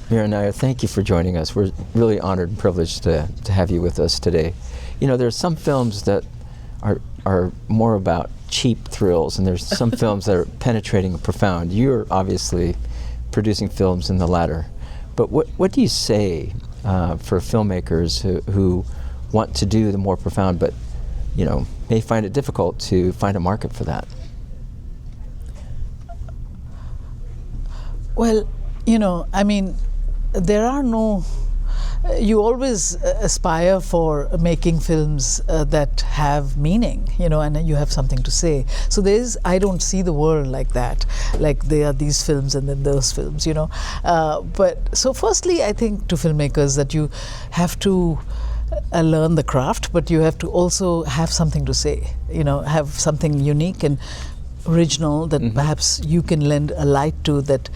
Mira Nair, thank you for joining us. We're really honored and privileged to have you with us today. You know, there's some films that are more about cheap thrills, and there's some films that are penetrating and profound. You're obviously producing films in the latter. But what do you say for filmmakers who want to do the more profound, but may find it difficult to find a market for that? Well, I mean, there are no. You always aspire for making films that have meaning, and you have something to say. So I don't see the world like that, like there are these films and then those films, But so firstly, I think to filmmakers that you have to learn the craft, but you have to also have something to say, have something unique and original that perhaps you can lend a light to that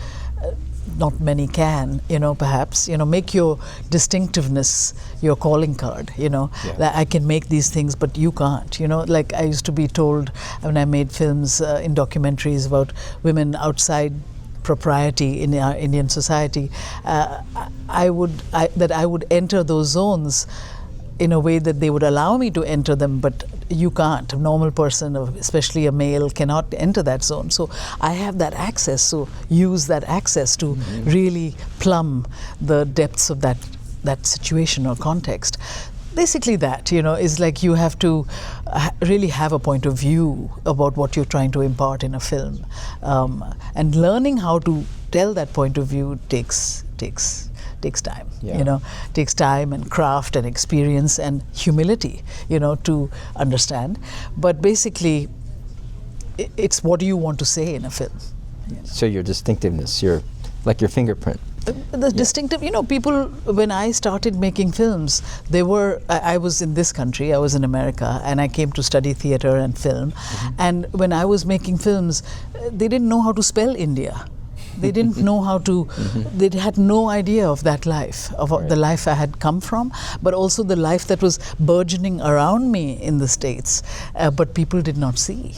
not many can, perhaps, make your distinctiveness your calling card, that I can make these things, but you can't, like I used to be told when I made films in documentaries about women outside propriety in our Indian society, I would enter those zones in a way that they would allow me to enter them, but you can't. A normal person, especially a male, cannot enter that zone. So I have that access, so use that access to really plumb the depths of that situation or context. Basically that, is like you have to really have a point of view about what you're trying to impart in a film. And learning how to tell that point of view takes time, takes time and craft and experience and humility, to understand. But basically, it's what do you want to say in a film. So your distinctiveness, your fingerprint. The distinctive, people, when I started making films, I was in this country, I was in America, and I came to study theater and film. And when I was making films, they didn't know how to spell India. They didn't know how to, they had no idea of that life, of the life I had come from, but also the life that was burgeoning around me in the States, but people did not see,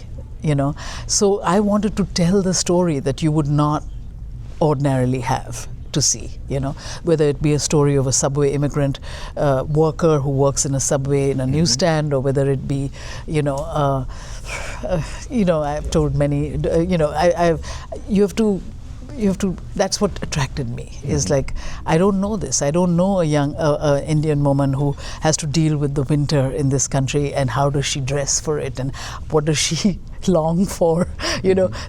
So I wanted to tell the story that you would not ordinarily have to see, whether it be a story of a subway immigrant worker who works in a subway in a newsstand, or whether it be, I've told many, you have to, that's what attracted me, is like, I don't know this. I don't know a young Indian woman who has to deal with the winter in this country, and how does she dress for it, and what does she long for,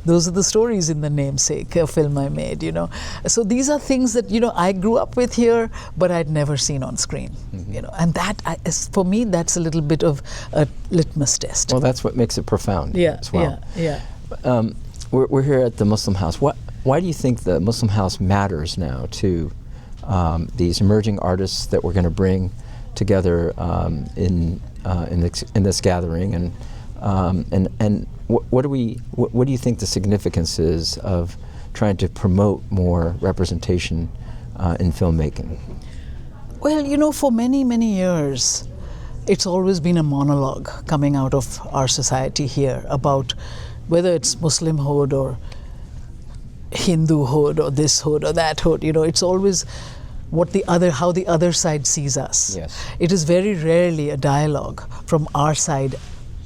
Those are the stories in The Namesake, a film I made, So these are things that, I grew up with here, but I'd never seen on screen, and that, for me, that's a little bit of a litmus test. Well, that's what makes it profound as well. We're here at the Muslim House. Why do you think the Muslim House matters now to these emerging artists that we're going to bring together in this gathering, and what do you think the significance is of trying to promote more representation in filmmaking? Well, for many, many years, it's always been a monologue coming out of our society here about whether it's Muslimhood or Hinduhood or this hood or that hood, it's always how the other side sees us. Yes. It is very rarely a dialogue from our side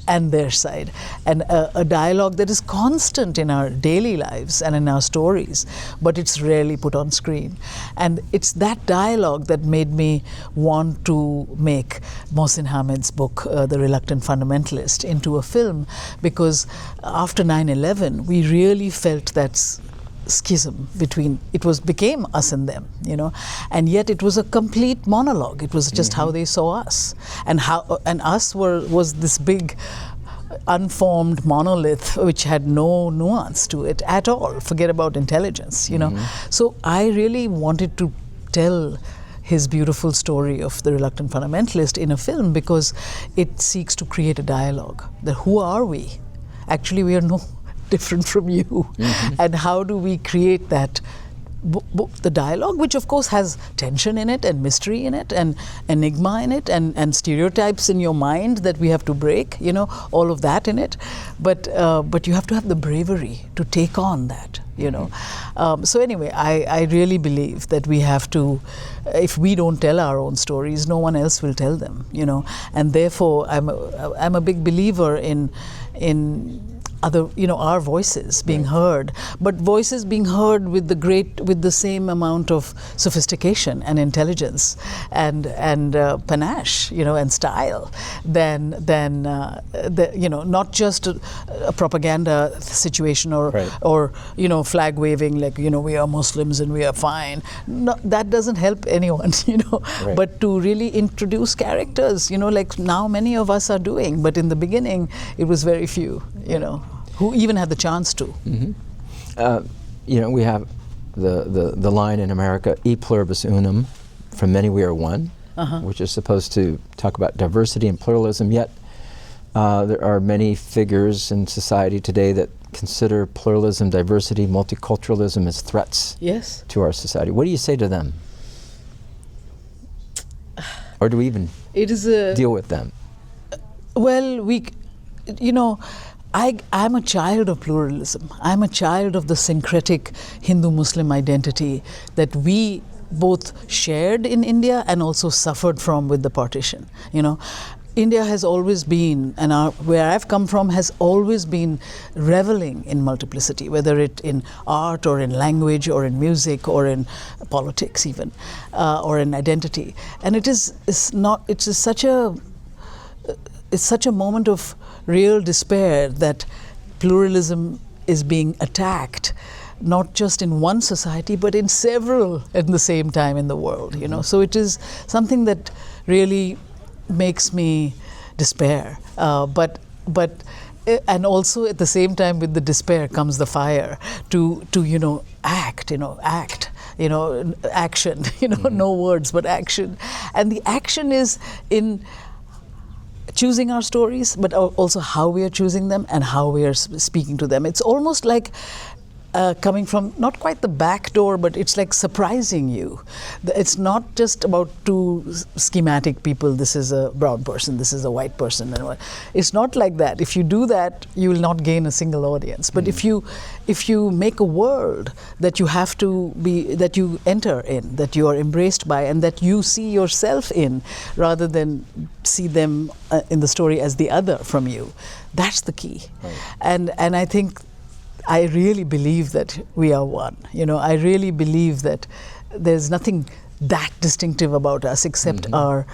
and their side, and a dialogue that is constant in our daily lives and in our stories, but it's rarely put on screen. And it's that dialogue that made me want to make Mohsin Hamid's book, The Reluctant Fundamentalist, into a film, because after 9/11, we really felt that schism became us and them, and yet it was a complete monologue. It was just how they saw us, and us was this big unformed monolith which had no nuance to it at all. Forget about intelligence, So I really wanted to tell his beautiful story of the reluctant fundamentalist in a film, because it seeks to create a dialogue. That who are we? Actually, we are no different from you. And how do we create that the dialogue, which of course has tension in it and mystery in it and enigma in it and stereotypes in your mind that we have to break, all of that in it, but you have to have the bravery to take on that you know. So anyway, I really believe that we have to, if we don't tell our own stories, no one else will tell them, you know. And therefore, I'm a big believer in other, you know, our voices being heard, but voices being heard with the same amount of sophistication and intelligence and panache, you know, and style than you know, not just a propaganda situation or you know, flag waving like, you know, we are Muslims and we are fine. No, that doesn't help anyone, you know. But to really introduce characters, you know, like now many of us are doing, but in the beginning it was very few, you know, who even had the chance to. You know, we have the line in America, e pluribus unum, from many we are one, which is supposed to talk about diversity and pluralism, yet there are many figures in society today that consider pluralism, diversity, multiculturalism as threats to our society. What do you say to them? Or do we even deal with them? Well, you know, I'm a child of pluralism. I'm a child of the syncretic Hindu-Muslim identity that we both shared in India and also suffered from with the partition. You know, India has always been, and where I've come from has always been reveling in multiplicity, whether it in art or in language or in music or in politics even, or in identity. And it's such a moment of real despair that pluralism is being attacked, not just in one society, but in several at the same time in the world, you know. So it is something that really makes me despair. But and also at the same time with the despair comes the fire to you know, act, you know, action, you know, no words, but action. And the action is in choosing our stories, but also how we are choosing them and how we are speaking to them. It's almost like coming from not quite the back door, but it's like surprising you. It's not just about two schematic people, this is a brown person, this is a white person. It's not like that. If you do that, you will not gain a single audience. But if you make a world that you have to be, that you enter in, that you are embraced by, and that you see yourself in, rather than see them in the story as the other from you, that's the key. And I think I really believe that we are one. You know, I really believe that there's nothing that distinctive about us except our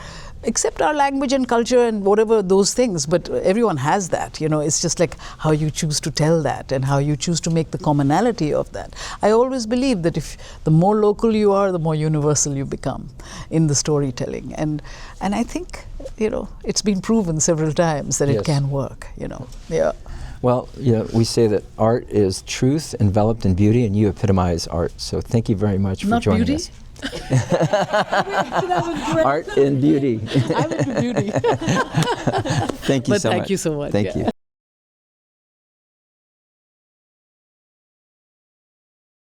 language and culture and whatever those things. But everyone has that. You know, it's just like how you choose to tell that and how you choose to make the commonality of that. I always believe that if the more local you are, the more universal you become in the storytelling. And I think, you know, it's been proven several times that it can work. You know, Well, you know, we say that art is truth enveloped in beauty, and you epitomize art. So thank you very much for joining us. Art and beauty. I'm into beauty. Thank you so much. Thank you so much. Thank you.